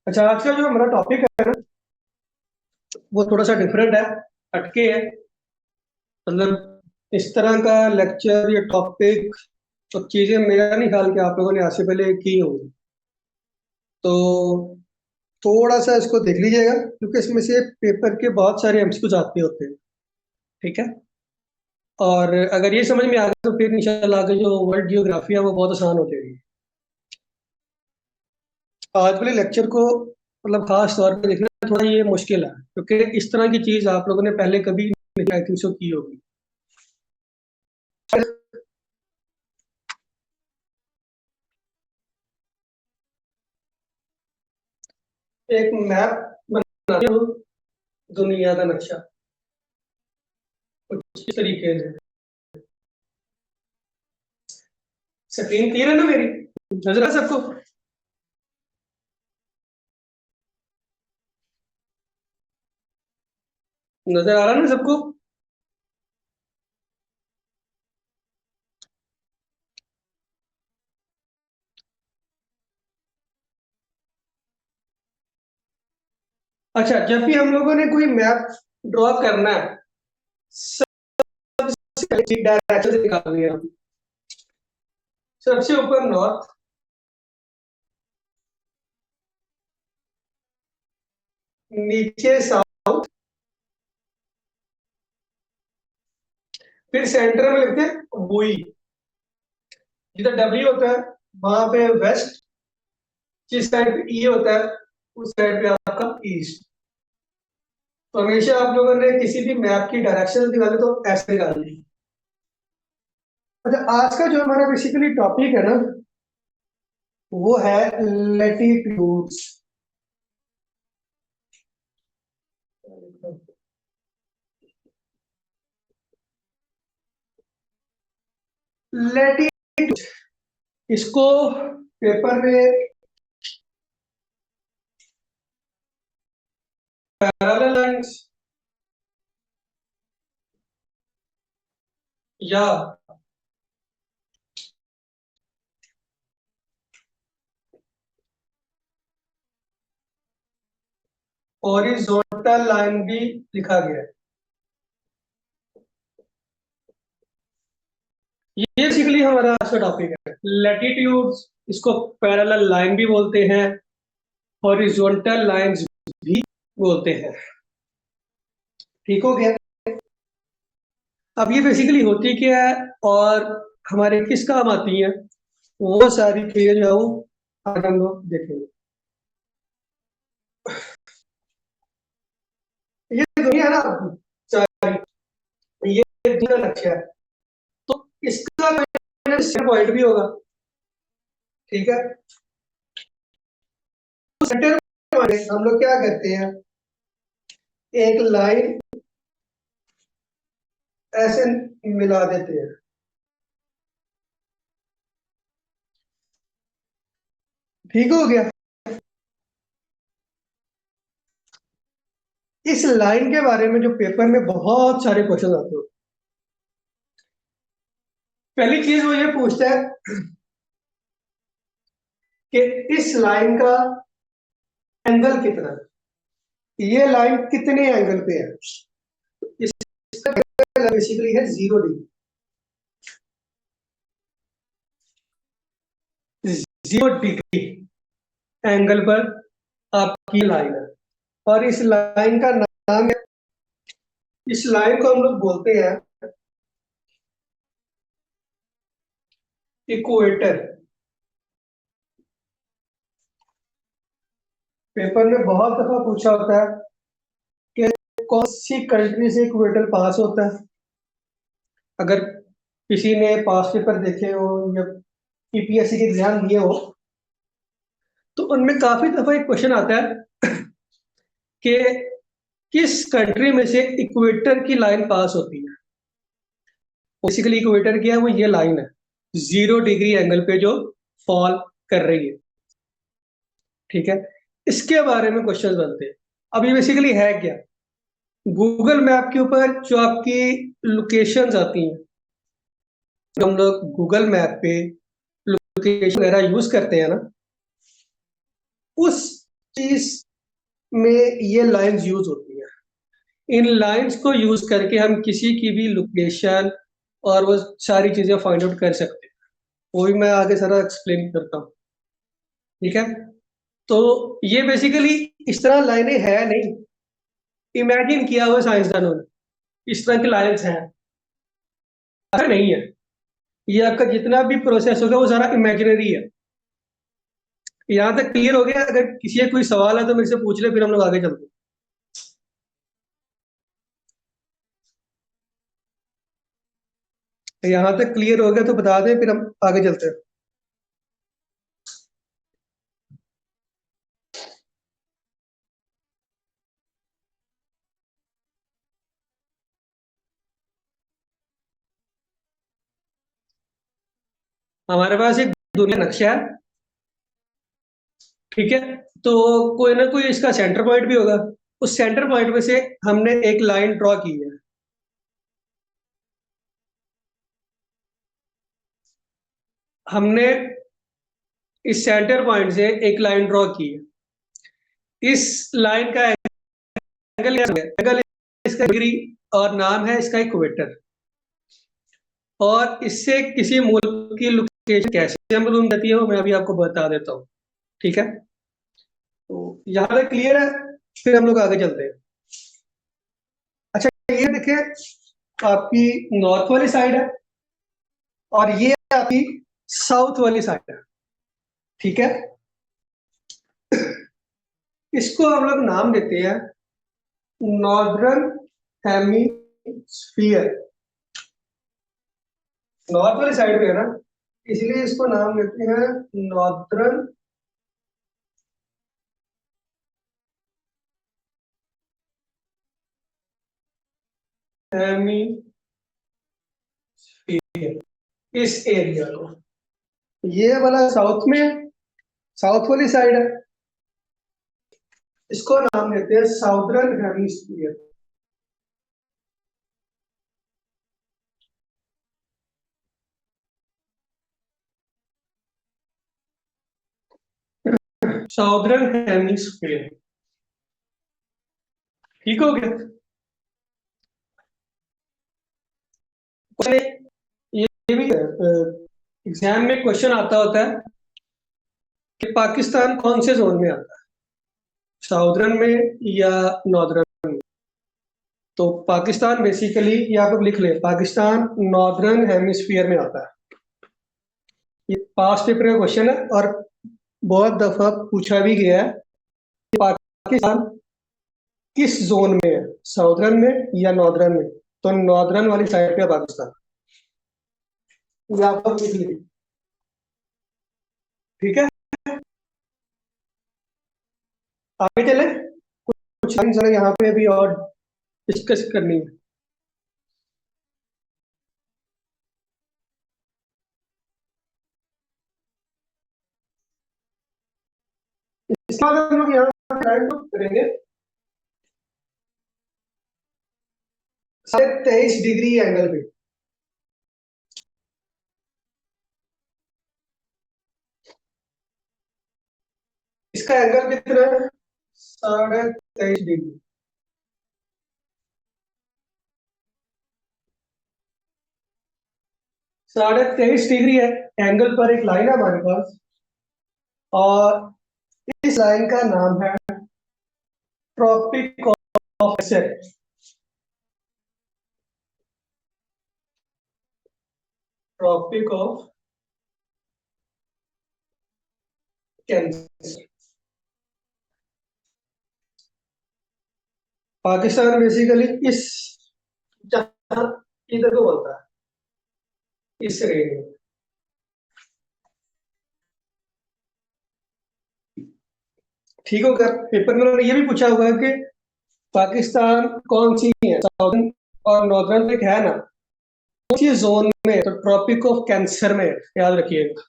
अच्छा, आज का जो हमारा टॉपिक है ना, वो थोड़ा सा डिफरेंट है, हटके है। मतलब इस तरह का लेक्चर या टॉपिक और चीजें मेरा नहीं ख्याल कि आप लोगों ने आज से पहले की होंगी। तो थोड़ा सा इसको देख लीजिएगा, क्योंकि इसमें से पेपर के बहुत सारे एमसीक्यूज आते होते हैं। ठीक है। और अगर ये समझ में आ गया तो फिर इंशाल्लाह आगे जो वर्ल्ड जियोग्राफी है वो बहुत आसान हो जाएगी। आज वाले लेक्चर को मतलब खास तौर पे देखना थोड़ा ये मुश्किल है, क्योंकि इस तरह की चीज आप लोगों ने पहले कभी नहीं आई थिंक सो की होगी। एक मैप बनाते हो, दुनिया का नक्शा कुछ इस तरीके से। स्क्रीन क्लियर है ना मेरी? नजर आ सबको? नजर आ रहा है ना सबको? अच्छा, जब भी हम लोगों ने कोई मैप ड्रॉ करना है, सबसे डायरेक्शन से निकालनी है हम। सबसे ऊपर नॉर्थ, नीचे साउथ, फिर सेंटर में लिखते हैं वुई। जिधर डब्ल्यू होता है वहां पे वेस्ट, जिस साइड पे ई होता है उस साइड पे आपका ईस्ट। तो हमेशा आप लोगों ने किसी भी मैप की डायरेक्शन निकाले तो ऐसे निकालनी है। अच्छा, आज का जो हमारा बेसिकली टॉपिक है ना, वो है लेटीट्यूड्स। लेटीट्यूड, इसको पेपर में पैरेलल लाइंस या हॉरिजॉन्टल लाइन भी लिखा गया है। ये बेसिकली हमारा आज का टॉपिक है, लेटीट्यूड्स। इसको पैरेलल लाइन भी बोलते हैं, हॉरिजॉन्टल लाइंस भी बोलते हैं। ठीक हो गया? अब ये बेसिकली होती क्या है और हमारे किस काम आती है, वो सारी चीजें जो है आज हम लोग देखेंगे। ये दुनिया है ना आपकी सारी, ये दुनिया लक्ष्य है। तो इसका पॉइंट भी होगा। ठीक है। सेंटर हम लोग क्या करते हैं, एक लाइन ऐसे मिला देते हैं। ठीक हो गया? इस लाइन के बारे में जो पेपर में बहुत सारे क्वेश्चन आते हैं। पहली चीज वो ये पूछता है कि इस लाइन का एंगल कितना है, ये लाइन कितने एंगल पे है। इसका बेसिकली है 0 डिग्री। 0 डिग्री एंगल पर आपकी लाइन है, और इस लाइन का नाम है, इस लाइन को हम लोग बोलते हैं इक्वेटर। पेपर में बहुत दफा पूछा होता है कि कौन सी कंट्री से इक्वेटर पास होता है। अगर किसी ने पास पेपर देखे हो या ईपीएससी के एग्जाम दिए हो, तो उनमें काफी दफा एक क्वेश्चन आता है कि किस कंट्री में से इक्वेटर की लाइन पास होती है। बेसिकली इक्वेटर क्या है, वो ये लाइन है 0 डिग्री एंगल पे जो फॉल कर रही है। ठीक है। इसके बारे में क्वेश्चन बनते हैं। अब ये बेसिकली है क्या, गूगल मैप के ऊपर जो आपकी लोकेशंस आती हैं, जो हम लोग गूगल मैप पे लोकेशन वगैरह यूज करते हैं ना, उस चीज में ये लाइंस यूज होती है। इन लाइंस को यूज करके हम किसी की भी लोकेशन और वो सारी चीजें फाइंड आउट कर सकते हैं। वो भी मैं आगे सारा एक्सप्लेन करता हूँ। ठीक है, तो ये बेसिकली इस तरह लाइनें है नहीं, इमेजिन किया हुआ साइंसदानों ने इस तरह की लाइंस हैं, ऐसा नहीं है। ये आपका जितना भी प्रोसेस होगा वो सारा इमेजिनरी है। यहाँ तक क्लियर हो गया? अगर किसी का कोई सवाल है तो मेरे से पूछ ले, फिर हम लोग आगे चलते हैं। यहाँ तक क्लियर हो गया तो बता दें, फिर हम आगे चलते हैं। हमारे पास एक दुनिया नक्शा है, ठीक है। तो कोई ना कोई इसका सेंटर पॉइंट भी होगा। उस सेंटर पॉइंट में से हमने एक लाइन ड्रॉ की है। हमने इस सेंटर पॉइंट से एक लाइन ड्रॉ की है। इस लाइन का एंगल इसका डिग्री और नाम है इसका इक्वेटर। और इससे किसी मुल्क की लोकेशन कैसे मालूम जाती है वो मैं अभी आपको बता देता हूँ। ठीक है, तो यहाँ तक क्लियर है? फिर हम लोग आगे चलते हैं। अच्छा, ये देखिए, आपकी नॉर्थ वाली साइड है और ये आपकी साउथ वाली साइड है। ठीक है, इसको हम लोग नाम देते हैं नॉर्दर्न हेमिस्फीयर। नॉर्थ वाली साइड पे है ना, इसलिए इसको नाम देते हैं नॉर्दर्न हेमिस्फीयर, इस एरिया को। ये वाला साउथ में, साउथ वाली साइड है, इसको नाम देते हैं साउदर्न हेमिस्फीयर। साउदर्न हेमिस्फीयर, ठीक हो गया? ये भी एग्जाम में क्वेश्चन आता होता है कि पाकिस्तान कौन से जोन में आता है, साउदर्न में या नॉर्दर्न। तो पाकिस्तान बेसिकली, ये आप लोग लिख लें, पाकिस्तान नॉर्दर्न हेमिस्फीयर में आता है। ये पास्ट पेपर का क्वेश्चन है और बहुत दफा पूछा भी गया है कि पाकिस्तान किस जोन में है, साउदर्न में या नॉर्दर्न में। तो नॉर्दर्न वाली साइड पे है पाकिस्तान, ये आप लोग लिख लीजिए। ठीक है, आगे चले। कुछ लाइन यहाँ पे भी और डिस्कस करनी है। इसके बाद हम लोग यहाँ लाइन करेंगे 23.5 डिग्री एंगल पे। इसका एंगल कितना है? 23.5 डिग्री। 23.5 डिग्री है एंगल पर एक लाइन है हमारे पास, और इस लाइन का नाम है tropic of cancer. Tropic of cancer. Pakistan basically इस, जहां, इधर को बोलता है, इस रेंज में। ठीक होगा? पेपर में उन्होंने ये भी पूछा हुआ है कि पाकिस्तान कौन सी है, साउदर्न और नॉर्दर्न एक है ना, कौन सी जोन में? तो ट्रॉपिक ऑफ कैंसर में, याद रखिएगा,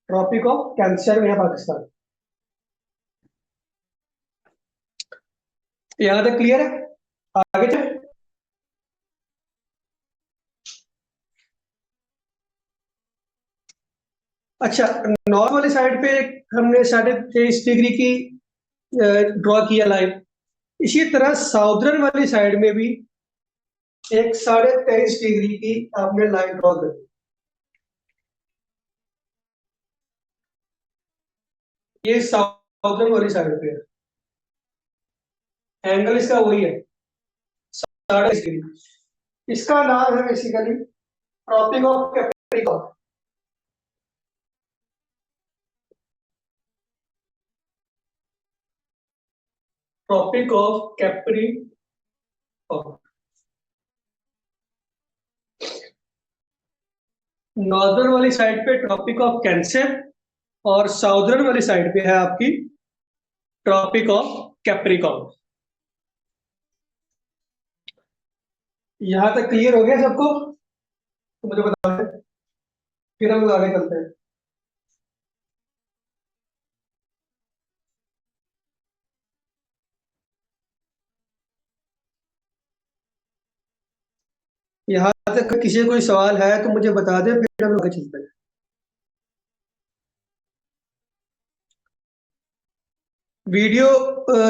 ट्रॉपिक ऑफ कैंसर में है पाकिस्तान। यहाँ तक क्लियर है? आगे चले। अच्छा, नॉर्थ वाली साइड पे हमने 23.5 डिग्री की ड्रॉ किया लाइन। इसी तरह साउदर्न वाली साइड में भी एक 23.5 डिग्री की आपने लाइन ड्रॉ कर दी। ये साउदर्न वाली साइड पे है, एंगल इसका वही है 23.5 डिग्री। इसका नाम है basically tropic of capricorn. Tropic of capricorn. Northern वाली साइड पे ट्रॉपिक ऑफ कैंसर और साउदर्न वाली साइड पे है आपकी ट्रॉपिक ऑफ कैप्रिकॉर्न। यहां तक क्लियर हो गया सबको? तो मुझे बता दें, फिर हम आगे चलते हैं। यहाँ तक किसी को कोई सवाल है तो मुझे बता दे, फिर हम आगे चलते हैं। वीडियो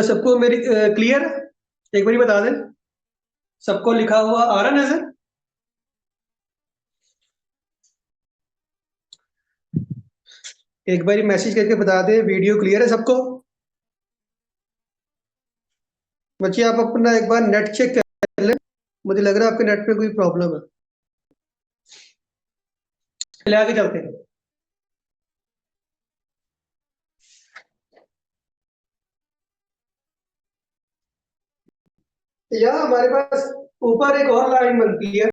सबको मेरी क्लियर है? एक बार बता दें, सबको लिखा हुआ आ रहा नजर? एक बार मैसेज करके बता दें वीडियो क्लियर है सबको। बच्चे आप अपना एक बार नेट चेक कर लें, मुझे लग रहा है आपके नेट पे कोई प्रॉब्लम है। चले आगे चलते हैं। यहाँ हमारे पास ऊपर एक और लाइन बनती है,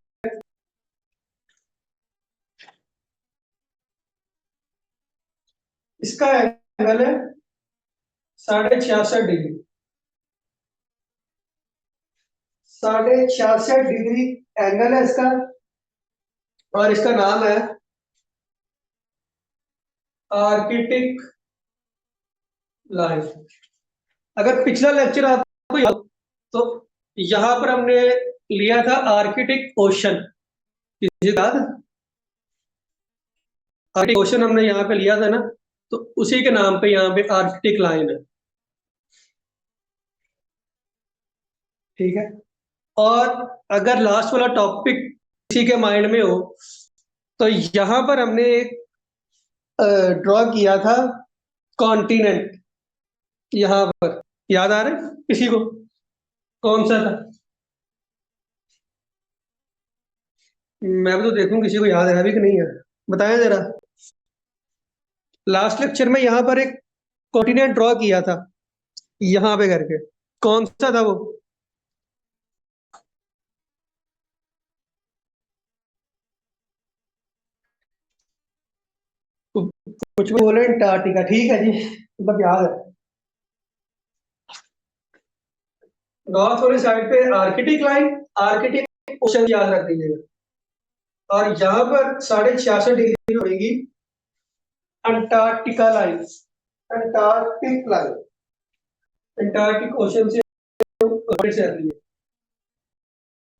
इसका एंगल है 66.5 डिग्री। 66.5 डिग्री एंगल है इसका, और इसका नाम है आर्किटिक लाइन। अगर पिछला लेक्चर आपको याद हो, तो यहां पर हमने लिया था आर्किटिक ओशन। किसी को याद है? आर्कटिक ओशन हमने यहाँ पे लिया था ना, तो उसी के नाम पे यहाँ पे आर्कटिक लाइन है। ठीक है। और अगर लास्ट वाला टॉपिक किसी के माइंड में हो, तो यहाँ पर हमने एक ड्रॉ किया था कॉन्टिनेंट। यहाँ पर याद आ रहा है किसी को? कौन सा था? मैं भी तो देखूं किसी को याद है भी कि नहीं है। बताया जरा। लास्ट लेक्चर में यहाँ पर एक कॉन्टिनेंट ड्रॉ किया था, यहाँ पे करके। कौन सा था वो? कुछ भी बोले, अंटार्कटिका। ठीक है जी, मतलब याद है। नॉर्थ वाली साइड पे आर्किटिक लाइन, आर्किटिक ओशन याद रख दीजिएगा। और यहाँ पर 66.5 डिग्री होगी Antarctica line. Antarctic line Antarctic ocean से से आती है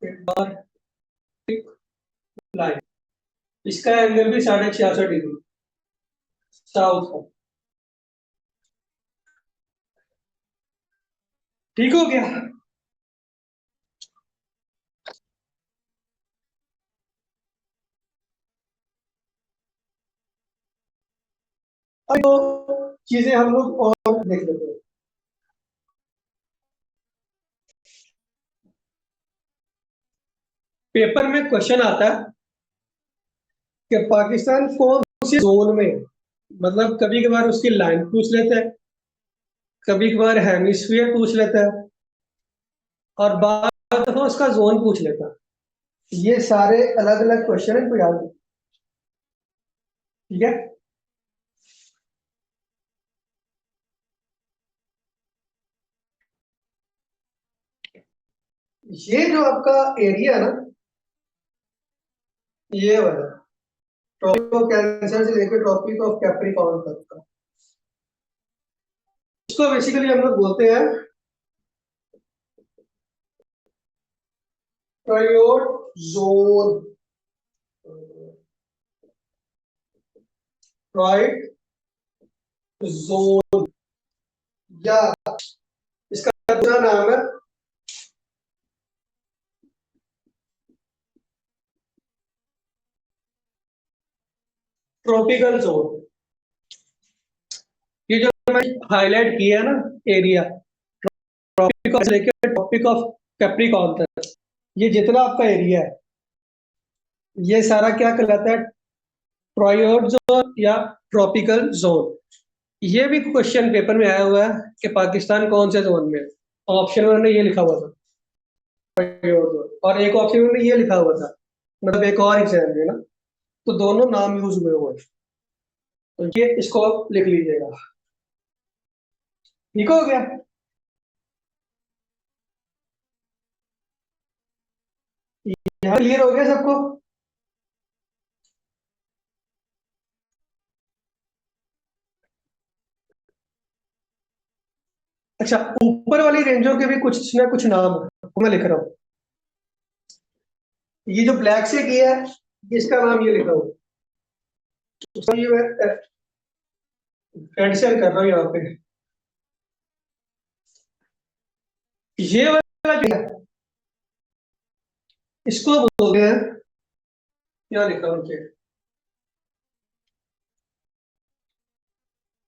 अंटार्कटिक लाइन। इसका एंगल भी 66.5 डिग्री साउथ का। ठीक हो गया? अब तो चीजें हम लोग और देख लेते हैं। पेपर में क्वेश्चन आता है कि पाकिस्तान कौन से जोन में है। मतलब कभी कभार उसकी लाइन पूछ लेता है, कभी कभार हेमिस्फीयर पूछ लेता है, और बार दफा उसका जोन पूछ लेता है। ये सारे अलग अलग क्वेश्चन है, इनको याद रखिए। ठीक है। ये जो आपका एरिया है ना, ये वाला ट्रॉपिक ऑफ कैंसर से लेकर ट्रॉपिक ऑफ कैप्रिकॉर्न तक का, इसको बेसिकली हम लोग बोलते हैं ट्रायोड जोन। ट्रॉपिक जोन, या इसका पूरा नाम है ट्रॉपिकल जोन। ये जो मैंने हाईलाइट किया है ना एरिया, ट्रॉपिक ऑफ लेके ट्रॉपिक ऑफ कैप्रिकॉर्न तक, ये जितना आपका एरिया है, ये सारा क्या कहलाता है? ट्रायोड जोन या ट्रॉपिकल जोन। ये भी क्वेश्चन पेपर में आया हुआ है कि पाकिस्तान कौन से जोन में है। ऑप्शन में उन्होंने ये लिखा हुआ था ट्रायोड जोन, और एक ऑप्शन में उन्होंने ये लिखा हुआ था, मतलब एक और एग्जाम में ना, तो दोनों नाम यूज हुए हुए हैं। तो ये इसको आप लिख लीजिएगा। ठीक हो गया? यहाँ क्लियर हो गया सबको? अच्छा, ऊपर वाली रेंजों के भी कुछ ना कुछ नाम है, वो मैं लिख रहा हूँ। ये जो ब्लैक से किया है, इसका नाम ये लिखा हुआ है, तो ये मैं कैंसिल कर रहा हूँ यहाँ पे। ये वाला जो है, इसको बोलते हैं, क्या लिखा हूँ नीचे,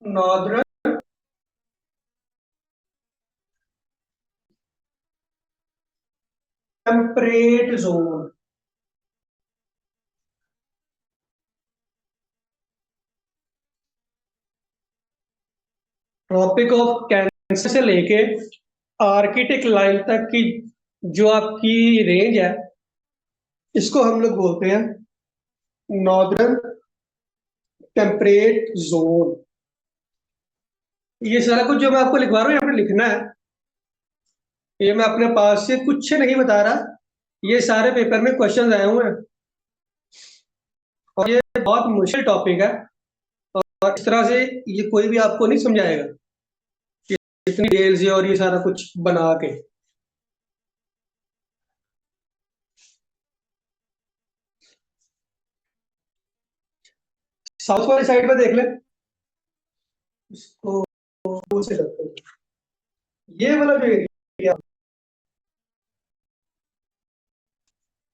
northern temperate zone. Tropic of cancer से लेके आर्कटिक लाइन तक की जो आपकी रेंज है, इसको हम लोग बोलते हैं नॉर्दर्न टेम्परेट जोन। ये सारा कुछ जो मैं आपको लिखवा रहा हूँ यहाँ पे लिखना है। ये मैं अपने पास से कुछ नहीं बता रहा, ये सारे पेपर में क्वेश्चन आए हुए हैं, और ये बहुत मुश्किल टॉपिक है। और इस तरह से ये कोई भी आपको नहीं समझाएगा कि इतनी डिटेल से और ये सारा कुछ बना के। साउथ वाली साइड पे देख ले, इसको दूर से करते हैं। ये वाला जो एरिया,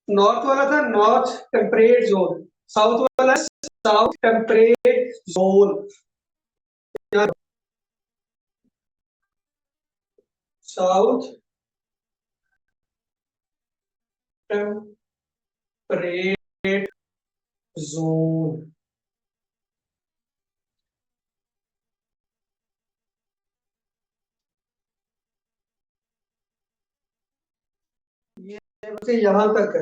नॉर्थ वाला था नॉर्थ टेम्परेट जोन, साउथ वाला south temperate zone. South temperate zone. ये यहाँ तक है,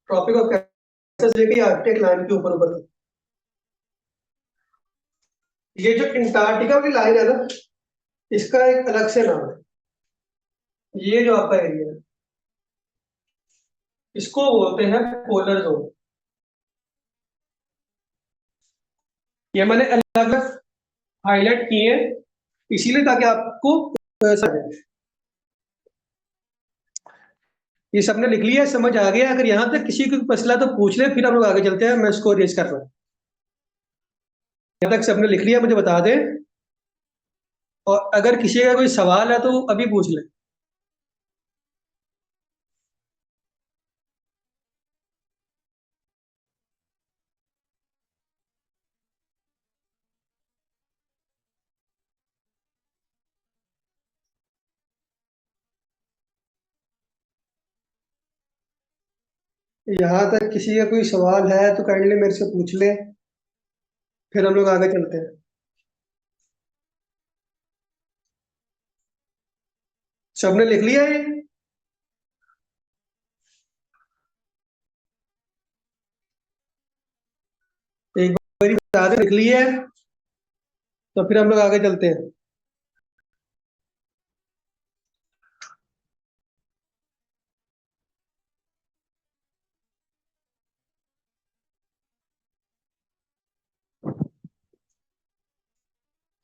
ट्रॉपिक ऑफ कैंसर से लेके आर्कटिक लाइन के ऊपर ऊपर तक। ये जो अंटार्कटिका वाली लाइन है ना, इसका एक अलग से नाम है। ये जो आपका एरिया है, इसको बोलते हैं पोलर जोन। ये मैंने अलग अलग हाईलाइट किए हैं, इसीलिए ताकि आपको समझे। ये सबने लिख लिया, समझ आ गया? अगर यहाँ तक किसी को मसला तो पूछ ले, फिर हम लोग आगे चलते हैं। मैं इसको रेज कर रहा हूँ। यहाँ तक सबने लिख लिया, मुझे बता दें, और अगर किसी का कोई सवाल है तो अभी पूछ ले। यहाँ तक किसी का कोई सवाल है तो काइंडली मेरे से पूछ ले, फिर हम लोग आगे चलते हैं। सबने लिख लिया ये? एक बार बता दे लिख लिया है, तो फिर हम लोग आगे चलते हैं।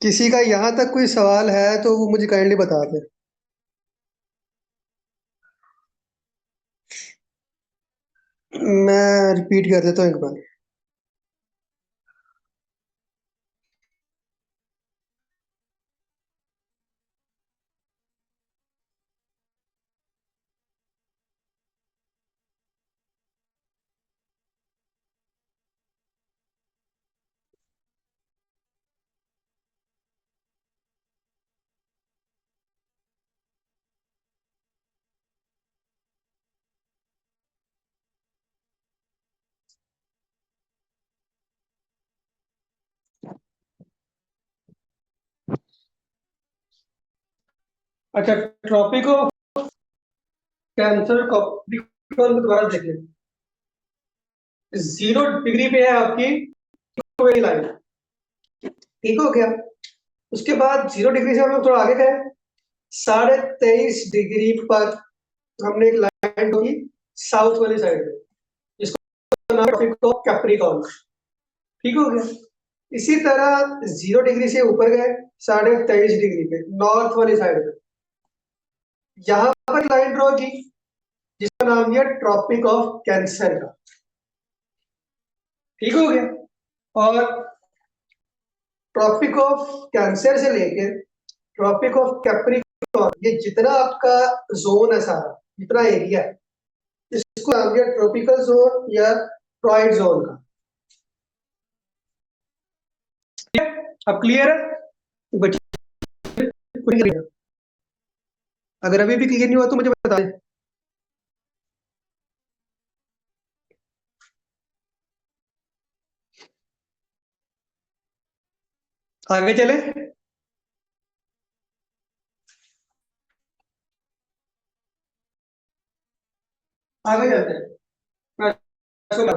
किसी का यहाँ तक कोई सवाल है तो वो मुझे काइंडली बता दे। मैं रिपीट कर देता हूँ एक बार। अच्छा, ट्रॉपिक ऑफ कैंसर कॉप्रिकॉर्न को दोबारा देख लें। 0 डिग्री पे है आपकी लाइन, ठीक हो गया। उसके बाद 0 डिग्री से हम लोग थोड़ा आगे गए, 23.5 डिग्री पर हमने एक लाइन ढूंढी साउथ वाली साइड में, जिसको नाम ट्रॉपिक ऑफ कैप्रिकॉर्न, ठीक हो गया। इसी तरह 0 डिग्री से ऊपर गए 23.5 डिग्री पे नॉर्थ वाली साइड में, यहां पर लाइन ड्रॉ की जिसका नाम दिया ट्रॉपिक ऑफ कैंसर का, ठीक हो गया। और ट्रॉपिक ऑफ कैंसर से लेकर ट्रॉपिक ऑफ कैप्रिकॉर्न, ये जितना आपका जोन है, सारा जितना एरिया है, इसको नाम दिया ट्रॉपिकल जोन या ट्रॉइड जोन का। अब क्लियर है बच्चे? अगर अभी भी क्लियर नहीं हुआ तो मुझे बता दें। आगे चले, आगे चलते हैं। मैं सुना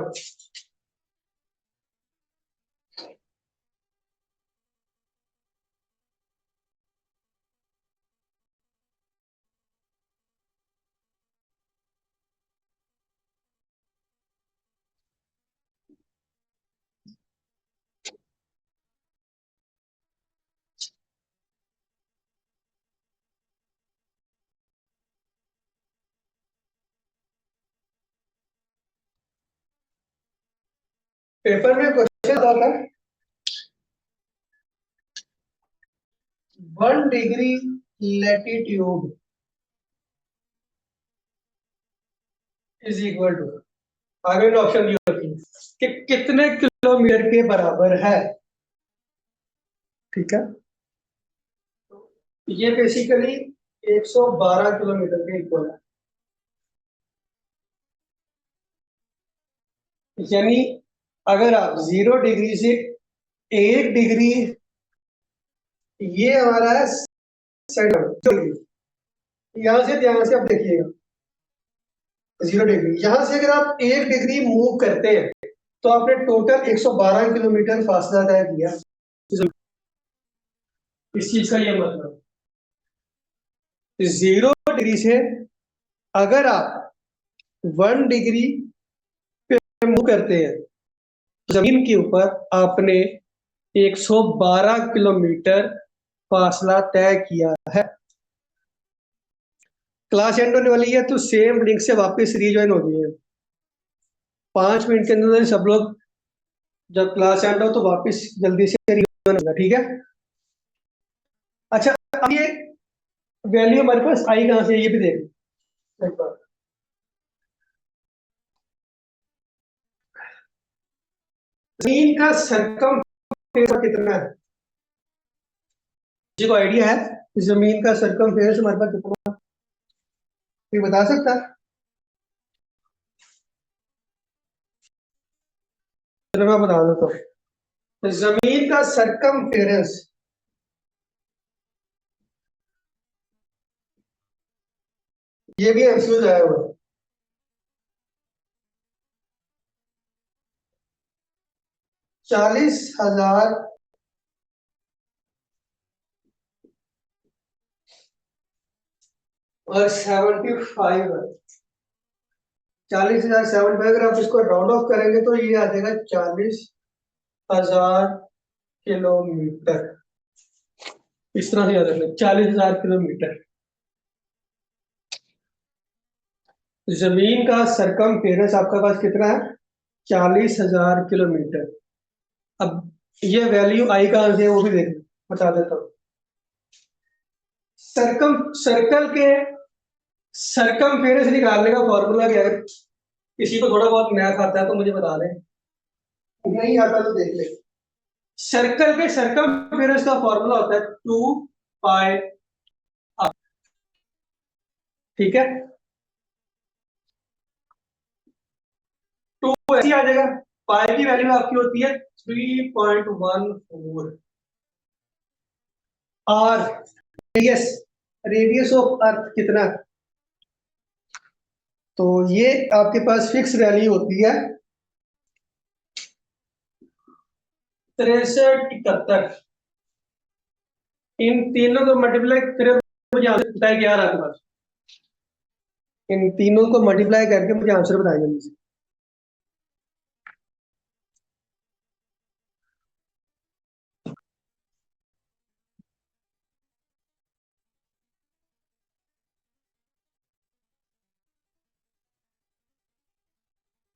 पेपर में क्वेश्चन आता था 1 degree latitude is equal to, आगे ऑप्शन दिए होती है कि कितने किलोमीटर के बराबर है, ठीक है। ये बेसिकली 112 किलोमीटर के इक्वल है, यानी अगर आप 0 डिग्री से 1 डिग्री, ये हमारा है सेंटर, यहां से ध्यान से आप देखिएगा 0 डिग्री, यहां से अगर आप 1 डिग्री मूव करते हैं तो आपने टोटल 112 किलोमीटर फासला तय किया। इस चीज का ये मतलब 0 डिग्री से अगर आप 1 डिग्री पे मूव करते हैं, जमीन के ऊपर आपने 112 किलोमीटर फासला तय किया है। क्लास एंड होने वाली है तो सेम लिंक से वापस रीज्वाइन हो गई है। 5 मिनट के अंदर सब लोग जब क्लास एंड हो तो वापस जल्दी से रीज्वाइन होगा, ठीक है। अच्छा, अब ये वैल्यू हमारे पास आई कहां से, ये भी देख एक बार। जमीन का सरकम कितना है, किसी को आइडिया है जमीन का सरकम हमारे पास कितना, कोई बता सकता है? चलो मैं बता देता हूँ। तो जमीन का सरकम, ये भी एमसीक्यू आया हुआ है। 40,000 और 75 है। 40,000 75, अगर आप इसको राउंड ऑफ करेंगे तो ये आ जाएगा 40,000 किलोमीटर। इस तरह से याद रखना, 40,000 किलोमीटर। जमीन का सरकमफेरेंस आपके पास कितना है? 40,000 किलोमीटर। अब ये वैल्यू आई कहाँ से है वो भी देख लो, बता देता हूँ। सर्कल के सरकमफेरेंस निकालने का फॉर्मूला क्या है? किसी को थोड़ा बहुत मैथ आता है तो मुझे बता दें, नहीं आता तो देख ले। सर्कल के सरकमफेरेंस का फॉर्मूला होता है 2 पाई। ठीक है, टू ऐसी आ जाएगा। पाई की वैल्यू आपकी होती है 3.14। R radius, radius of Earth कितना? तो ये आपके पास फिक्स वैल्यू होती है 6371। इन तीनों को मल्टीप्लाई करें, मुझे आंसर बताया क्या आ रहा है आपके पास? इन तीनों को मल्टीप्लाई करके मुझे आंसर बताया जल्दी से।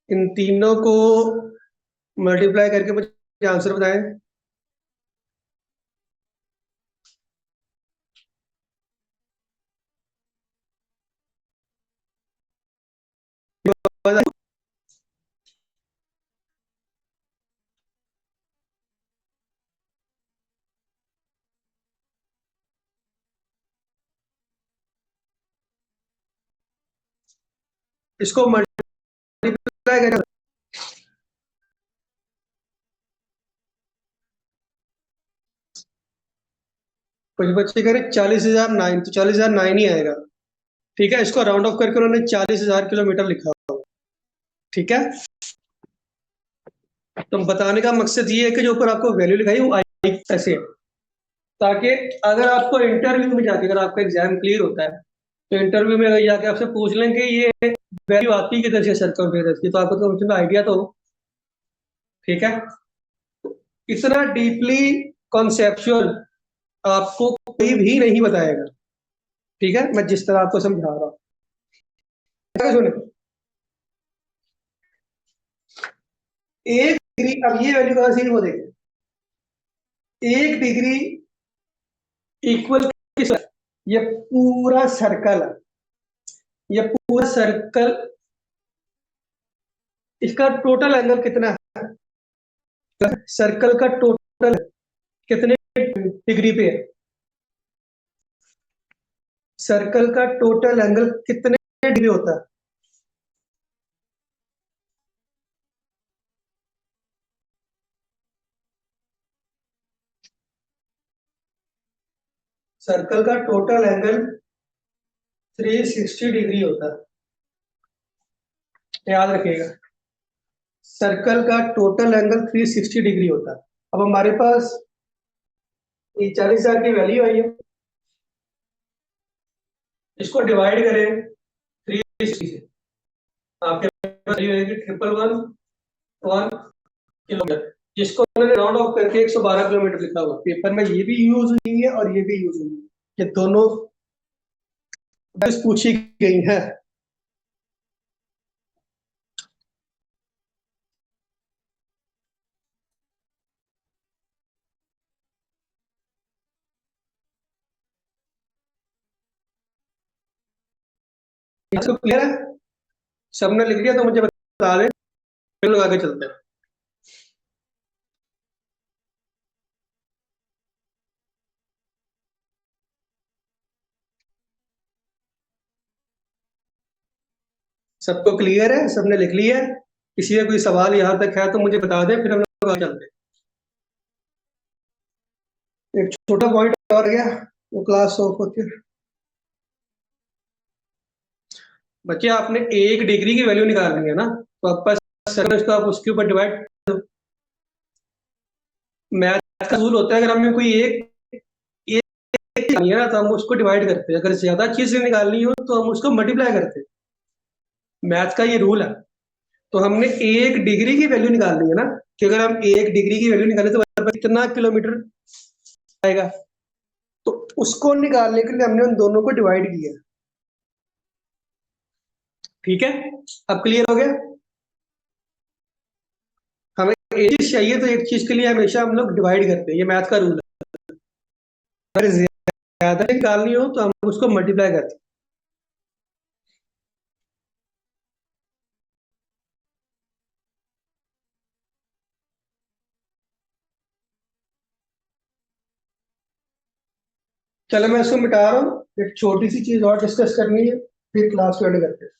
इन तीनों को मल्टीप्लाई करके मुझे आंसर बताएं। इसको मल्टीप्लाई करें, कुछ बच्चे कह रहे 40,009, तो 40,009 ही आएगा। ठीक है, इसको राउंड ऑफ करके उन्होंने 40,000 किलोमीटर लिखा हुआ। ठीक है, तो बताने का मकसद ये है कि जो ऊपर आपको वैल्यू लिखाई वो आई ऐसे है, ताकि अगर आपको इंटरव्यू में जाके, अगर आपका एग्जाम क्लियर होता है तो इंटरव्यू में अगर जाके आपसे पूछ लेंगे ये वैल्यू आती किधर से सर्कमफेरेंस की, तो आपको तो उसमें आइडिया तो हो। ठीक है, इतना डीपली कॉन्सेप्चुअल आपको कोई भी नहीं बताएगा। ठीक है, मैं जिस तरह आपको समझा रहा हूँ, सुने। एक डिग्री, अब ये वैल्यू कहां से वो देखें। एक डिग्री इक्वल किस, ये पूरा सर्कल है, ये पूरा सर्कल, इसका टोटल एंगल कितना है? सर्कल का टोटल कितने डिग्री पे है? सर्कल का टोटल एंगल कितने डिग्री होता है? सर्कल का टोटल एंगल 360 डिग्री होता है, याद रखिएगा। सर्कल का टोटल एंगल 360 डिग्री होता है। अब हमारे पास ये 40,000 की वैल्यू आई है, इसको डिवाइड करें 360 से, आपके पास वैल्यू आएगी 111 किलोमीटर, जिसको उन्होंने राउंड ऑफ करके 112 किलोमीटर लिखा हुआ। पेपर में ये भी यूज हुई है और ये भी यूज हुई है, ये दोनों बस पूछी गई है। इसको क्लियर है? सबने लिख लिया तो मुझे बता दें, फिर लोग आगे चलते हैं। सबको क्लियर है? सबने लिख लिया है? किसी का कोई सवाल यहाँ तक है तो मुझे बता दें, फिर हम लोग आगे चलते हैं। एक छोटा पॉइंट और गया, वो क्लास ऑफ होती है। बच्चे आपने एक डिग्री की वैल्यू निकालनी है ना, तो आपका सर्कल, इसको आप उसके ऊपर डिवाइड, मैथ का रूल होता है, अगर हमें कोई एक एक निकालनी है ना तो हम उसको डिवाइड करते हैं, अगर ज्यादा चीजें निकालनी हो तो हम उसको मल्टीप्लाई करते हैं। मैथ का ये रूल है। तो हमने एक डिग्री की वैल्यू निकालनी है ना, कि अगर हम एक डिग्री की वैल्यू निकालें तो कितना किलोमीटर आएगा, तो उसको निकालने के लिए हमने उन दोनों को डिवाइड किया। ठीक है, अब क्लियर हो गया। हमें एक चीज चाहिए तो एक चीज के लिए हमेशा हम लोग डिवाइड करते हैं, ये मैथ का रूल है। अगर ज्यादा निकालनी हो तो हम उसको मल्टीप्लाई करते हैं। चलो मैं इसको मिटा रहा हूँ, एक छोटी सी चीज और डिस्कस करनी है, फिर क्लास को एंड करते हैं।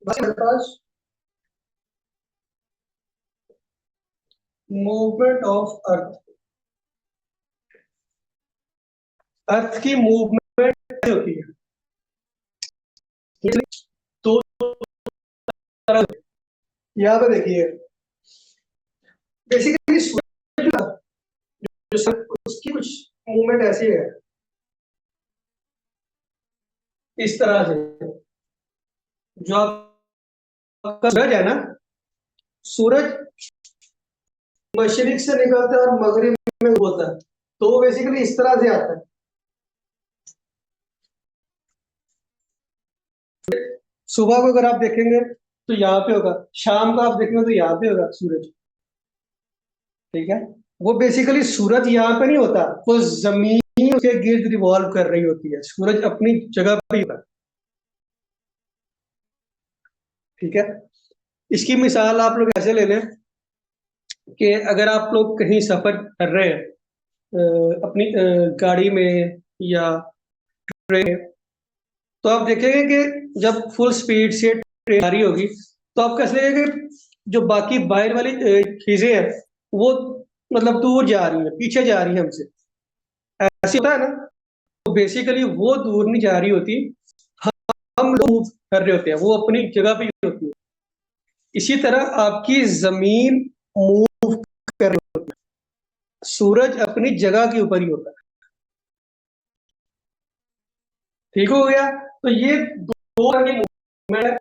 बस मेरे पास मूवमेंट ऑफ अर्थ, अर्थ की मूवमेंट कैसे होती है, तो यहाँ पे देखिए, बेसिकली उसकी कुछ मूवमेंट ऐसी है, इस तरह से। जो आपका सूरज है ना, सूरज मशरिक से निकलता है और मगरिब में होता है, तो वो बेसिकली इस तरह से आता है। सुबह को अगर आप देखेंगे तो यहाँ पे होगा, शाम को आप देखेंगे तो यहाँ पे होगा सूरज। ठीक है, वो बेसिकली सूरज यहाँ पे नहीं होता, वो जमीन के गिर्द रिवॉल्व कर रही होती है, सूरज अपनी जगह पे ही होता है। ठीक है, इसकी मिसाल आप लोग ऐसे ले लें कि अगर आप लोग कहीं सफर कर रहे हैं अपनी गाड़ी में या ट्रेन में, तो आप देखेंगे कि जब फुल स्पीड से ट्रेन आ रही होगी तो आपको ऐसा लगेगा कि जो बाकी बाहर वाली चीजें हैं वो मतलब दूर जा रही है, पीछे जा रही है हमसे, ऐसे होता है ना। तो बेसिकली वो दूर नहीं जा रही होती, हम लोग मूव कर रहे होते हैं, वो अपनी जगह पे ही होती है। इसी तरह आपकी जमीन मूव कर रही होती है, सूरज अपनी जगह के ऊपर ही होता है। ठीक हो गया, तो ये दो तरह की मूवमेंट,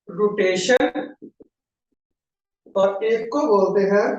रोटेशन और एक को बोलते हैं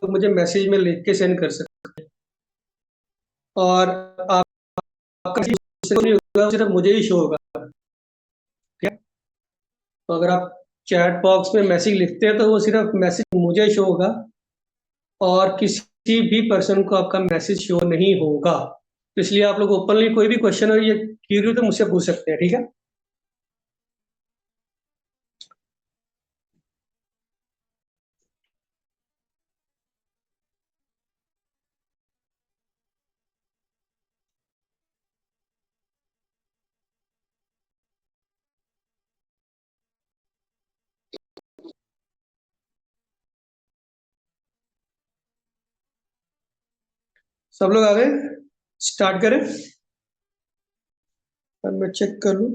तो मुझे मैसेज में लिख के सेंड कर सकते। और आपका मैसेज नहीं होगा, सिर्फ मुझे ही शो होगा। ठीक है, तो अगर आप चैट बॉक्स में मैसेज लिखते हैं तो वो सिर्फ मैसेज मुझे शो होगा, और किसी भी पर्सन को आपका मैसेज शो नहीं होगा। तो इसलिए आप लोग ओपनली कोई भी क्वेश्चन हो, ये क्यूरी तो मुझसे पूछ सकते हैं। ठीक है, सब लोग आ गए, स्टार्ट करें। अब मैं चेक कर लूँ।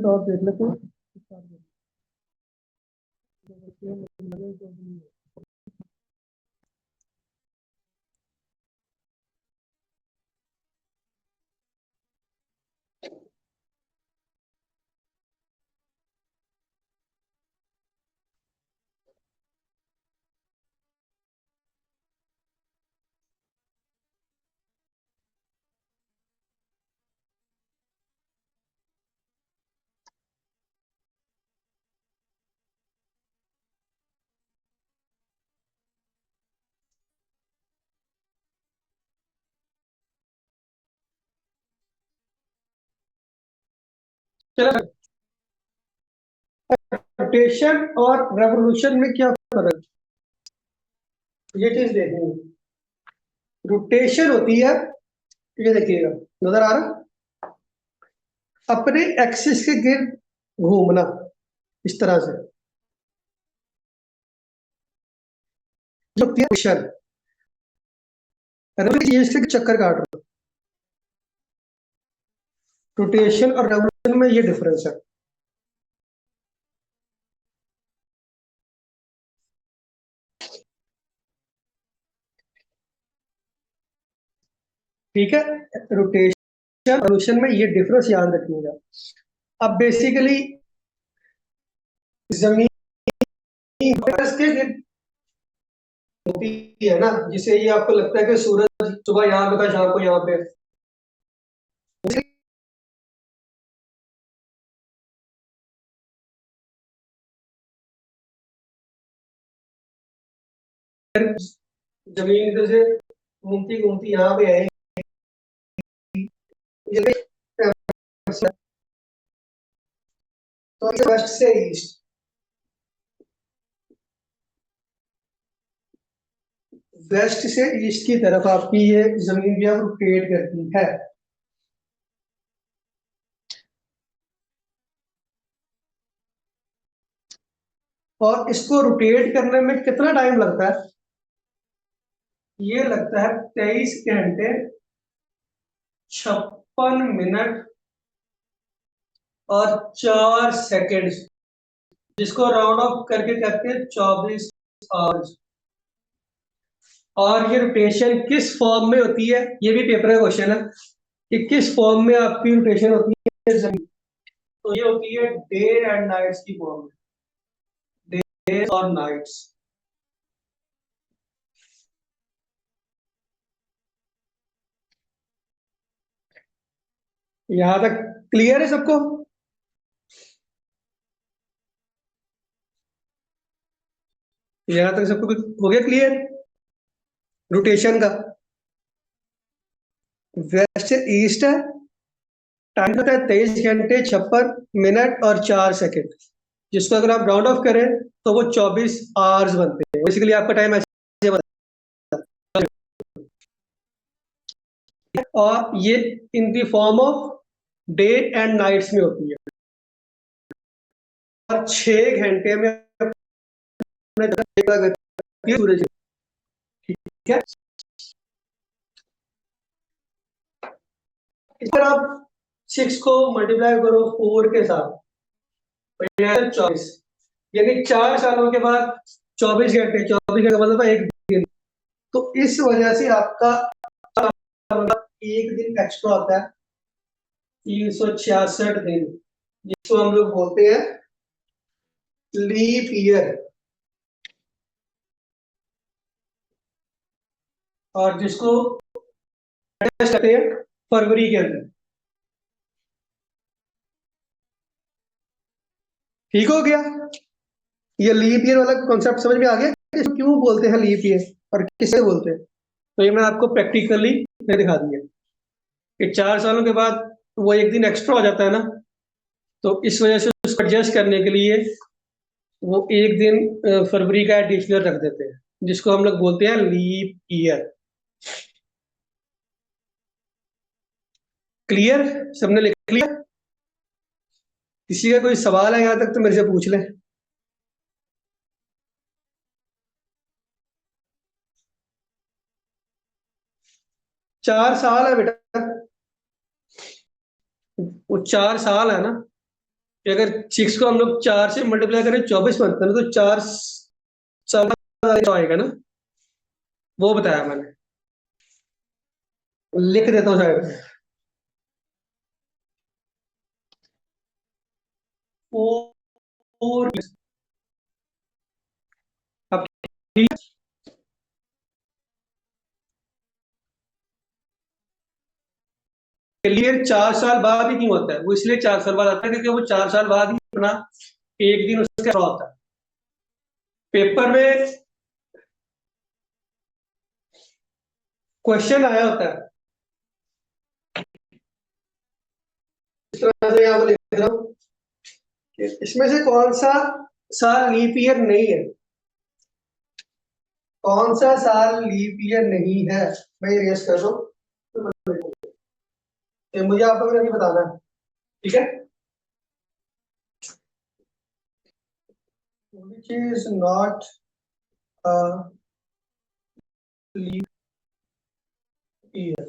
और देख लेते हैं। चलो, रोटेशन और रेवोल्यूशन में क्या फर्क है, ये चीज देखनी है। रोटेशन होती है, ये देखिएगा, नजर आ रहा, अपने एक्सिस के गिर्द घूमना, इस तरह से, जो रोटेशन, चीज के चक्कर काट रहा, रोटेशन और रेवोल्यूशन में ये डिफरेंस है। ठीक है, रोटेशन रेवोल्यूशन में ये डिफरेंस याद रखिएगा। अब बेसिकली जमीन के होती है ना, जिसे ये आपको लगता है कि सूरज सुबह यहाँ पे था, शाम को यहाँ पे, जमीन इधर से घूमती घूमती यहाँ पे आएगी, तो वेस्ट से ईस्ट, वेस्ट से ईस्ट की तरफ आपकी ये जमीन भी अब रोटेट करती है। और इसको रोटेट करने में कितना टाइम लगता है, ये लगता है 23 घंटे 56 मिनट और 4 सेकंड, जिसको राउंड ऑफ करके कहते हैं 24 आवर्स। और ये रोटेशन किस फॉर्म में होती है, ये भी पेपर का क्वेश्चन है कि किस फॉर्म में आपकी रोटेशन होती है जमीन। तो ये होती है डे एंड नाइट्स की फॉर्म में, डे और नाइट्स। यहां तक क्लियर है सबको? यहां तक सबको हो गया क्लियर रोटेशन का? वेस्ट से ईस्ट है, टाइम होता है 23 घंटे 56 मिनट और 4 सेकंड, जिसको अगर आप राउंड ऑफ करें तो वो 24 आवर्स बनते हैं। बेसिकली आपका टाइम ऐसे बनता है, और ये in the form of day and nights में होती है। और 6 घंटे में सूरज, ठीक है। इस पर आप 6 को मल्टीप्लाई करो 4 के साथ, 24, यानी 4 सालों के बाद 24 घंटे, 24 घंटे का मतलब है एक दिन। तो इस वजह से आपका एक दिन एक्स्ट्रा आता है, 366 दिन, जिसको हम लोग बोलते हैं लीप ईयर, और जिसको कहते हैं फरवरी के अंदर। ठीक हो गया, ये लीप ईयर वाला कॉन्सेप्ट समझ में आ गया कि इसको क्यों बोलते हैं लीप ईयर और किसे बोलते हैं? तो ये मैं आपको प्रैक्टिकली दिखा दिया कि 4 सालों के बाद वो एक दिन एक्स्ट्रा हो जाता है ना, तो इस वजह से उसको एडजस्ट करने के लिए वो एक दिन फरवरी का एडिशनल रख देते हैं, जिसको हम लोग बोलते हैं लीप ईयर। क्लियर? सबने लिख लिया? किसी का कोई सवाल है यहाँ तक तो मेरे से पूछ लें। 4 साल है बेटा, वो 4 साल है ना, कि अगर 6 को हम लोग 4 से मल्टीप्लाई करें 24 बनता है ना, तो 4 साल आएगा ना, वो बताया मैंने, लिख देता हूँ साइड में। फोर, अब क्लियर? 4 साल बाद ही क्यों होता है वो? इसलिए 4 साल बाद आता है क्योंकि वो 4 साल बाद ही अपना एक दिन उसका extra होता है। पेपर में क्वेश्चन आया होता है इस तरह से यहाँ पर लिख रहा हूँ कि इसमें से कौन सा साल लीप ईयर नहीं है, कौन सा साल लीप ईयर नहीं है, मैं इरेज कर रहा हूँ, ये मुझे आप लोगों ने नहीं बताना है, ठीक है। Which is not a leap year.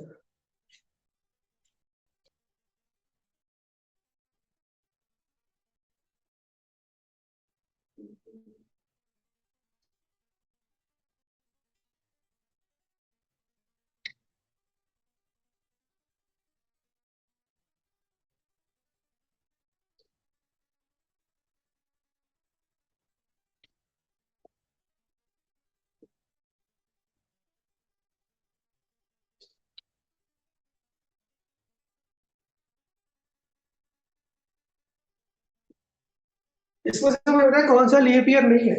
इसमें से मुझे बताया कौन सा लीप ईयर नहीं है।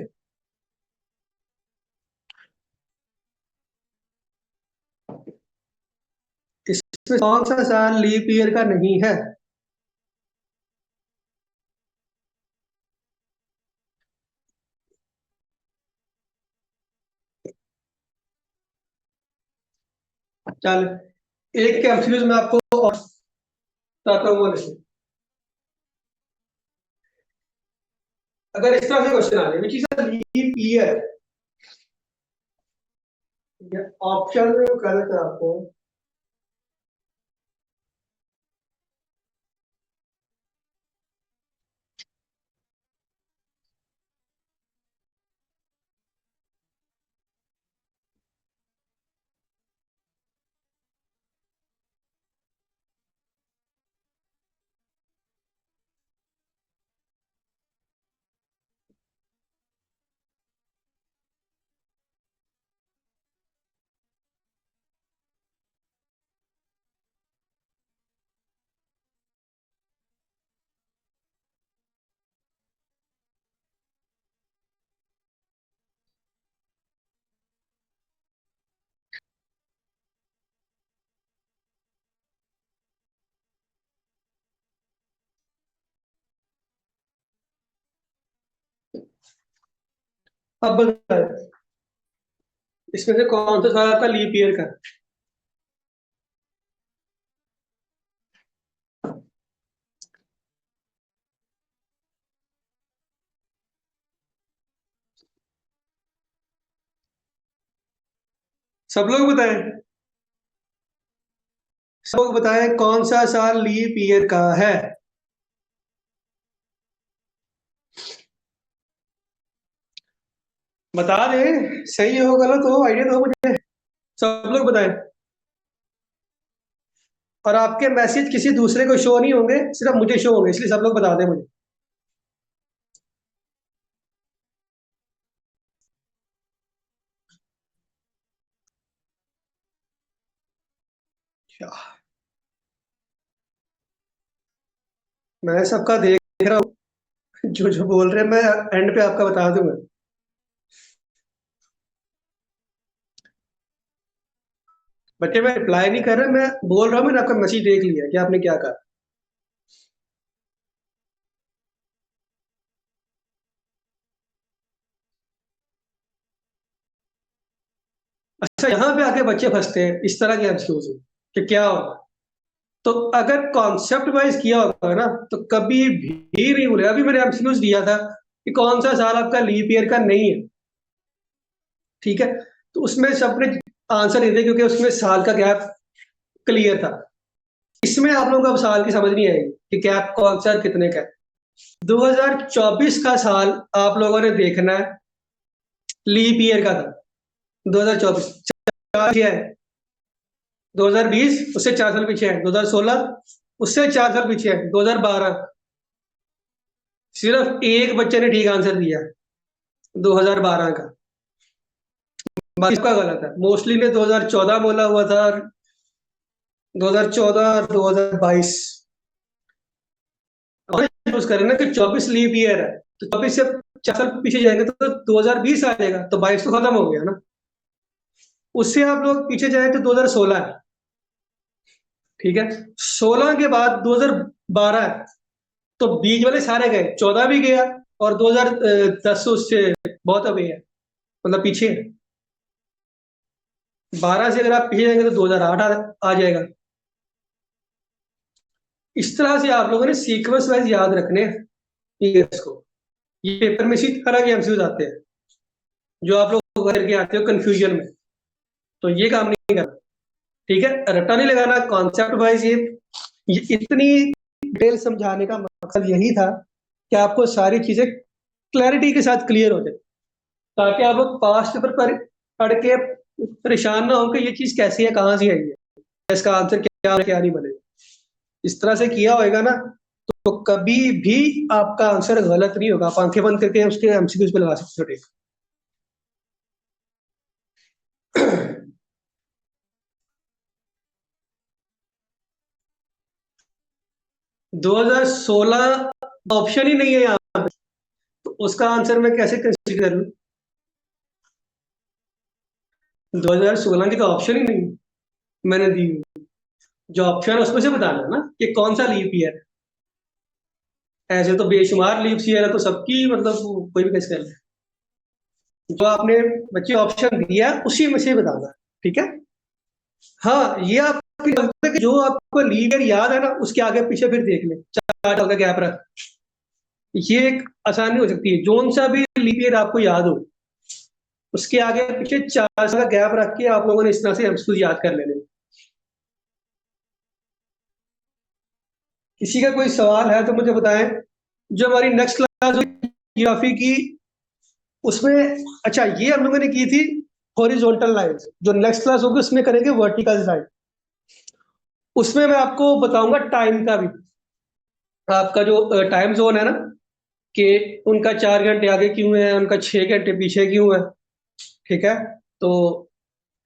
इसमें कौन सा साल लीप ईयर का नहीं है। चल एक के एमसीक्यूज में आपको और बताता हूँ वो लिखो। अगर इस तरह से क्वेश्चन आ जाए which is a leap year, option में गलत है आपको, अब बताए इसमें से कौन सा साल आपका लीप ईयर का। सब लोग बताएं, सब लोग बताएं कौन सा साल लीप ईयर का है। बता दे, सही हो गलत हो आइडिया दो मुझे, सब लोग बताएं। और आपके मैसेज किसी दूसरे को शो नहीं होंगे, सिर्फ मुझे शो होंगे, इसलिए सब लोग बता दें मुझे। क्या मैं सबका देख रहा हूँ, जो जो बोल रहे हैं मैं एंड पे आपका बता दूंगा। बच्चे मैं रिप्लाई नहीं कर रहा, मैं बोल रहा हूँ, मैंने आपका मैसेज देख लिया कि आपने क्या कहा। अच्छा यहाँ पे आके बच्चे फंसते हैं इस तरह के एमसीक्यूज में कि क्या होगा। तो अगर कॉन्सेप्ट वाइज किया होगा ना तो कभी भी नहीं बोले। अभी मैंने एमसीक्यूज दिया था कि कौन सा साल आपका लीप ईयर का नहीं है, ठीक है, तो उसमें सबने आंसर नहीं दिया क्योंकि उसमें साल का गैप क्लियर था। इसमें आप लोगों को अब साल की समझ नहीं आएगी कि गैप कौन सा कितने का है। 2024 का साल आप लोगों ने देखना है, लीप ईयर का था 2024, क्या है 2020 उससे 4 साल पीछे है, 2016 उससे 4 साल पीछे है, 2012। सिर्फ एक बच्चे ने ठीक आंसर दिया 2012 का, बाकी का गलत है। मोस्टली ने 2014 बोला हुआ था, 2014 और 2022 यूज करें ना कि 24 लीप ईयर है, तो 24 से 4 साल पीछे जाएंगे तो 2020 आ जाएगा, तो 22 तो खत्म हो गया ना। उससे आप लोग पीछे जाए तो 2016 है, ठीक है। 16 के बाद 2000 12 है, तो बीच वाले सारे गए, 14 भी गया और 2010 उससे बहुत अवे है, मतलब पीछे है। 12 से अगर आप पीछे जाएंगे तो 2008 आ जाएगा। इस तरह से आप लोगों ने सीक्वेंस वाइज याद रखने हैं ईयर्स को। ये पेपर में इसी तरह के एमसीक्यूज आते हैं जो आप लोग करके आते हो कंफ्यूजन में, तो ये काम नहीं करना। ठीक है, रट्टा नहीं लगाना, कॉन्सेप्ट वाइज ये इतनी डिटेल समझाने का मकसद यही था कि आपको सारी चीजें क्लैरिटी के साथ क्लियर हो जाए, ताकि आप लोग पास्ट पेपर पर पढ़ के परेशान ना हो कि ये चीज कैसी है, कहाँ से आई है, इसका आंसर क्या नहीं बनेगा। इस तरह से किया होएगा ना, तो कभी भी आपका आंसर गलत नहीं होगा, आप आंखें बंद करके उसके एमसीक्यूज पे लगा सकते हो टिक। 2016 ऑप्शन ही नहीं है यहाँ पे, तो उसका आंसर मैं कैसे कंसीडर लूं? 2016 की तो ऑप्शन ही नहीं मैंने दी हुई। जो ऑप्शन है उसमें से बताना है ना कि कौन सा लीप ईयर है। ऐसे तो बेशुमार लीप ईयर है, तो सबकी मतलब कोई भी कैसे कर ले। जो आपने बच्चे ऑप्शन दिया उसी में से बताना है, ठीक है। हाँ, ये आपकी गलती है कि जो आपको लीप ईयर याद है ना, उसके आगे पीछे फिर देख ले, 4 साल का गैप रख। ये एक आसानी हो सकती है, जोन सा भी लीप ईयर आपको याद हो, उसके आगे पीछे 4 साल का गैप रख के आप लोगों ने इस तरह से एमसीक्यू याद कर लेने। किसी का कोई सवाल है तो मुझे बताएं। जो हमारी नेक्स्ट क्लास जियोग्राफी की, उसमें अच्छा ये हम लोगों ने की थी हॉरिजॉन्टल लाइंस, जो नेक्स्ट क्लास होगी उसमें करेंगे वर्टिकल लाइन। उसमें मैं आपको बताऊंगा टाइम का भी, आपका जो टाइम जोन है ना, कि उनका 4 घंटे आगे क्यों है, उनका 6 घंटे पीछे क्यों है, ठीक है। तो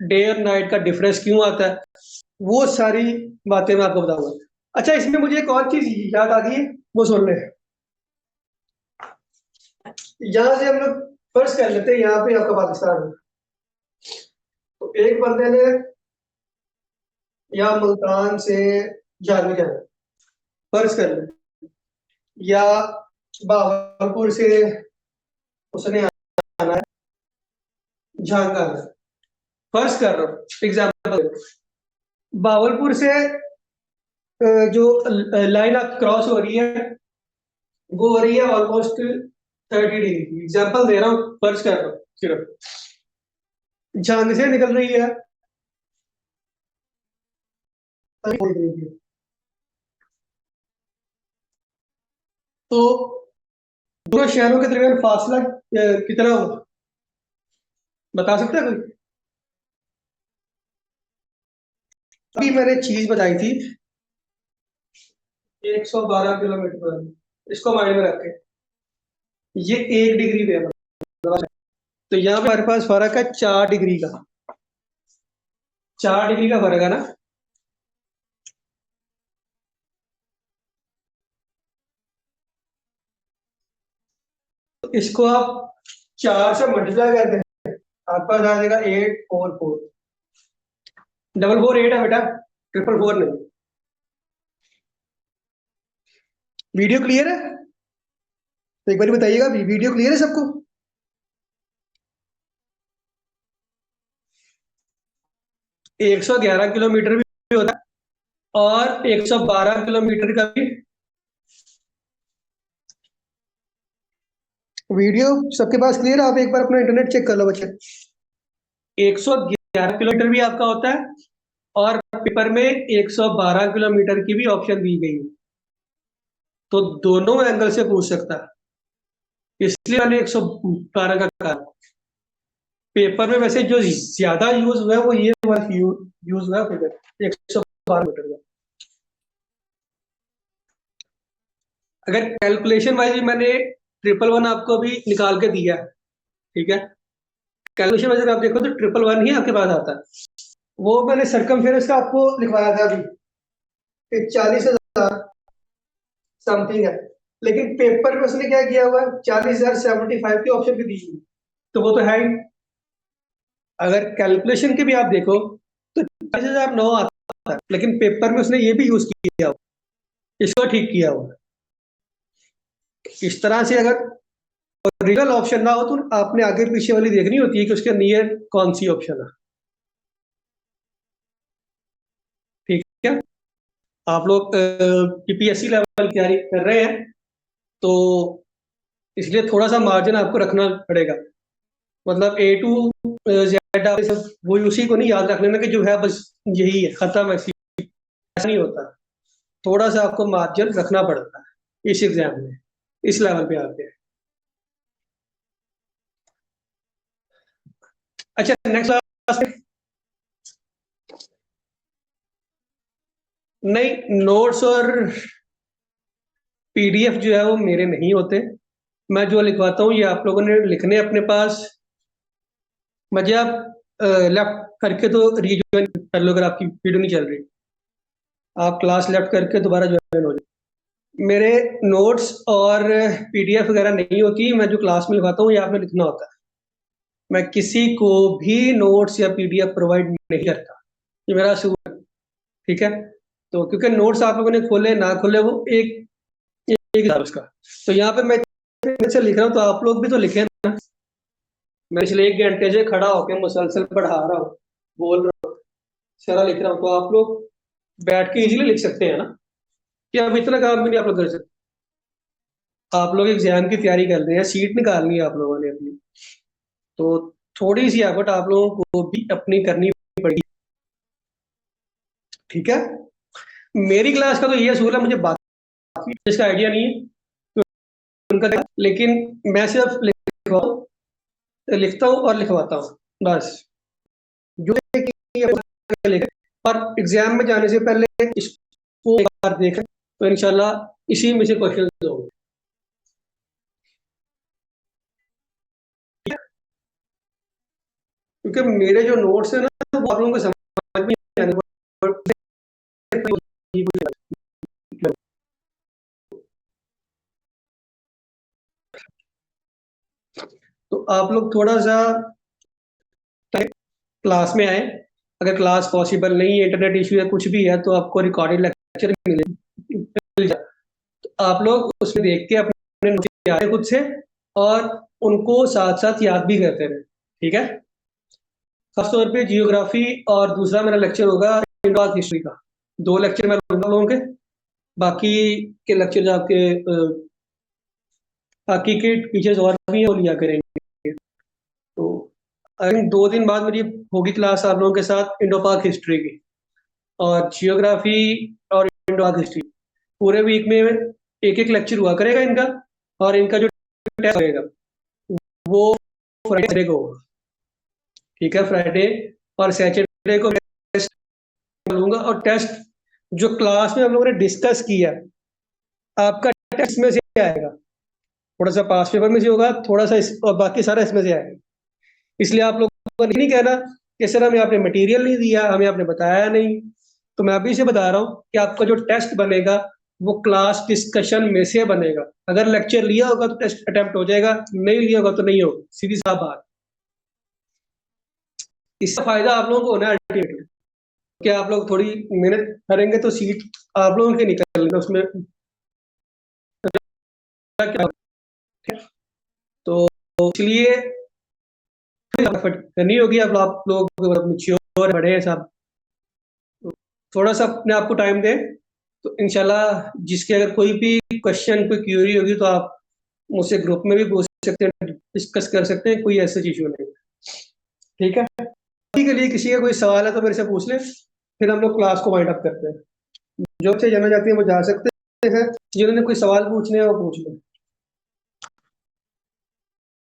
डे और नाइट का डिफरेंस क्यों आता है, वो सारी बातें मैं आपको बताऊंगा। अच्छा, इसमें मुझे एक और चीज याद आ गई है, वो सुन ले। यहाँ से हम लोग फर्ज कर लेते हैं यहाँ पे आपका पाकिस्तान है, तो एक बंदे ने या मुल्तान से जाने जाना, फर्ज कर ले, या बहावलपुर से उसने आना है झांग आना है। फर्ज कर रहा हूँ, एग्जाम्पल, बहावलपुर से जो लाइन आप क्रॉस हो रही है वो हो रही है ऑलमोस्ट 30 डिग्री, एग्जाम्पल दे रहा हूँ, फर्ज कर रहा हूँ सिर्फ। झांग से निकल रही है 30 डिग्री, तो दोनों शहरों के दरमियान फासला कितना होगा, बता सकते हैं कोई? अभी मैंने चीज बताई थी 112 किलोमीटर, इसको माइंड में रखें, ये 1 डिग्री पे है, तो यहाँ पे हमारे पास फर्क है 4 डिग्री का, 4 डिग्री का फर्क है ना। तो इसको आप 4 से मल्टीप्लाई कर दें, आपके पास आ जाएगा 844। 448 है बेटा, 444 नहीं। वीडियो क्लियर है? तो एक बार बताइएगा, वीडियो क्लियर है सबको? 111 किलोमीटर भी होता है और 112 किलोमीटर का भी। वीडियो सबके पास क्लियर है? आप एक बार अपना इंटरनेट चेक कर लो बच्चे। 111 किलोमीटर भी आपका होता है और पेपर में 112 किलोमीटर की भी ऑप्शन दी गई है, तो दोनों एंगल से पूछ सकता है, इसलिए मैंने 112 का कहा। पेपर में वैसे जो ज्यादा यूज हुआ है वो ये यूज हुआ है फिगर 112 मीटर का। अगर कैलकुलेशन वाइज भी मैंने 111 आपको भी निकाल के दिया है, ठीक है। कैलकुलेशन वाइज अगर आप देखो तो 111 ही आपके पास आता है। वो मैंने सरकमफेरेंस का आपको लिखवाया था अभी कि 40,000 समथिंग है, लेकिन पेपर में उसने क्या किया हुआ है, 40,075 की ऑप्शन भी दी हुई, तो वो तो है ही। अगर कैलकुलेशन के भी आप देखो तो 40,009 आता है, लेकिन पेपर में उसने ये भी यूज किया इसको ठीक किया हुआ। इस तरह से अगर ओरिजिनल ऑप्शन ना हो तो आपने आगे पीछे वाली देखनी होती है कि उसके नियर कौन सी ऑप्शन है। ठीक है, आप लोग पीपीएससी लेवल की तैयारी कर रहे हैं तो इसलिए थोड़ा सा मार्जिन आपको रखना पड़ेगा। मतलब ए टू जेड आप सब वो उसी को नहीं याद रख लेना कि जो है बस यही है खत्म है, ऐसा नहीं होता। थोड़ा सा आपको मार्जिन रखना पड़ता है इस एग्जाम में, इस लेवल पे आके। अच्छा, नेक्स्ट क्लास में नहीं, नोट्स और पीडीएफ जो है वो मेरे नहीं होते। मैं जो लिखवाता हूँ ये आप लोगों ने लिखने अपने पास। मुझे आप लेफ्ट करके तो रीज्वाइन कर लो अगर आपकी वीडियो नहीं चल रही। आप क्लास लेफ्ट करके दोबारा ज्वाइन हो जाए। मेरे नोट्स और पीडीएफ वगैरह नहीं होती। मैं जो क्लास में लिखवाता हूँ ये आपने लिखना होता है। मैं किसी को भी नोट्स या पीडीएफ प्रोवाइड नहीं करता, ये मेरा असूल है। ठीक है, तो क्योंकि नोट्स आप लोगों ने खोले ना खोले वो एक एक था उसका। तो यहाँ पे मैं से लिख रहा हूँ तो आप लोग भी तो लिखे ना। मैं पिछले 1 घंटे से खड़ा होकर मुसलसल पढ़ा रहा हूँ, बोल रहा हूँ, सारा लिख रहा हूँ, तो आप लोग बैठ के इजीली लिख सकते हैं ना। कि अब इतना काम भी नहीं आप लोग कर सकते। आप लोग एग्जाम की तैयारी कर रहे हैं, सीट निकालनी है आप लोगों ने अपनी, तो थोड़ी सी एफर्ट आप लोगों को भी अपनी करनी पड़ेगी। ठीक है, मेरी क्लास का तो ये असूल है, मुझे बाकी इसका आइडिया नहीं है उनका, लेकिन मैं सिर्फ लिखता हूँ और लिखवाता हूँ बस। जो और एग्जाम में जाने से पहले इसको एक बार देखें तो इंशाल्लाह इसी में से क्वेश्चन होंगे। क्योंकि मेरे जो नोट्स है ना वो आप लोगों को समझ में नहीं आने वाले। तो आप लोग थोड़ा सा क्लास में आए। अगर क्लास पॉसिबल नहीं है, इंटरनेट इश्यू है, कुछ भी है, तो आपको रिकॉर्डेड लेक्चर मिल जाए। तो आप लोग उसमें देख के अपने notes याद खुद से और उनको साथ साथ याद भी करते रहे। ठीक है, खासतौर पे जियोग्राफी और दूसरा मेरा लेक्चर होगा इंडो हिस्ट्री का। 2 लेक्चर मैं लूंगा लोगों के। बाकी के लेक्चर आपके बाकी के टीचर्स और भी हैं वो लिया करेंगे। तो आई थिंक 2 दिन बाद मेरी होगी क्लास आप लोगों के साथ इंडो पाक हिस्ट्री की और जियोग्राफी और इंडो पाक हिस्ट्री। पूरे वीक में एक एक लेक्चर हुआ करेगा इनका। और इनका जो टेस्ट रहेगा वो फ्राइडे को होगा। ठीक है, फ्राइडे और सैटरडे को टेस्ट लूंगा। और टेस्ट जो क्लास में हम लोगों ने डिस्कस किया आपका टेस्ट में से आएगा। थोड़ा सा पास पेपर में से होगा, थोड़ा सा और बाकी सारा इसमें से आएगा। इसलिए आप लोगों को नहीं कहना कि सर हमें आपने मटेरियल नहीं दिया, हमें आपने बताया नहीं। तो मैं अभी से बता रहा हूँ कि आपका जो टेस्ट बनेगा वो क्लास डिस्कशन में से बनेगा। अगर लेक्चर लिया होगा तो टेस्ट अटेम्प्ट हो जाएगा, नहीं लिया होगा तो नहीं होगा, सीधी सा बात। इससे फायदा आप लोगों को होना है अल्टीमेटली कि आप लोग थोड़ी मेहनत करेंगे तो सीट आप लोगों के निकल उसमें क्या। तो इसलिए एफर्ट करनी होगी। अब आप लोग मैच्योर बड़े हैं सब, तो थोड़ा सा अपने आप को टाइम दें। तो इंशाल्लाह जिसके अगर कोई भी क्वेश्चन कोई क्यूरी होगी तो आप मुझसे ग्रुप में भी पूछ सकते हैं, डिस्कस कर सकते हैं, कोई ऐसा इशू नहीं। ठीक है, अभी के लिए किसी का कोई सवाल है तो मेरे से पूछ लें, फिर हम लोग क्लास को वाइंड अप करते हैं। जो अच्छे जाना चाहते हैं वो जा सकते हैं, जिन्होंने कोई सवाल पूछने हैं वो पूछ लें।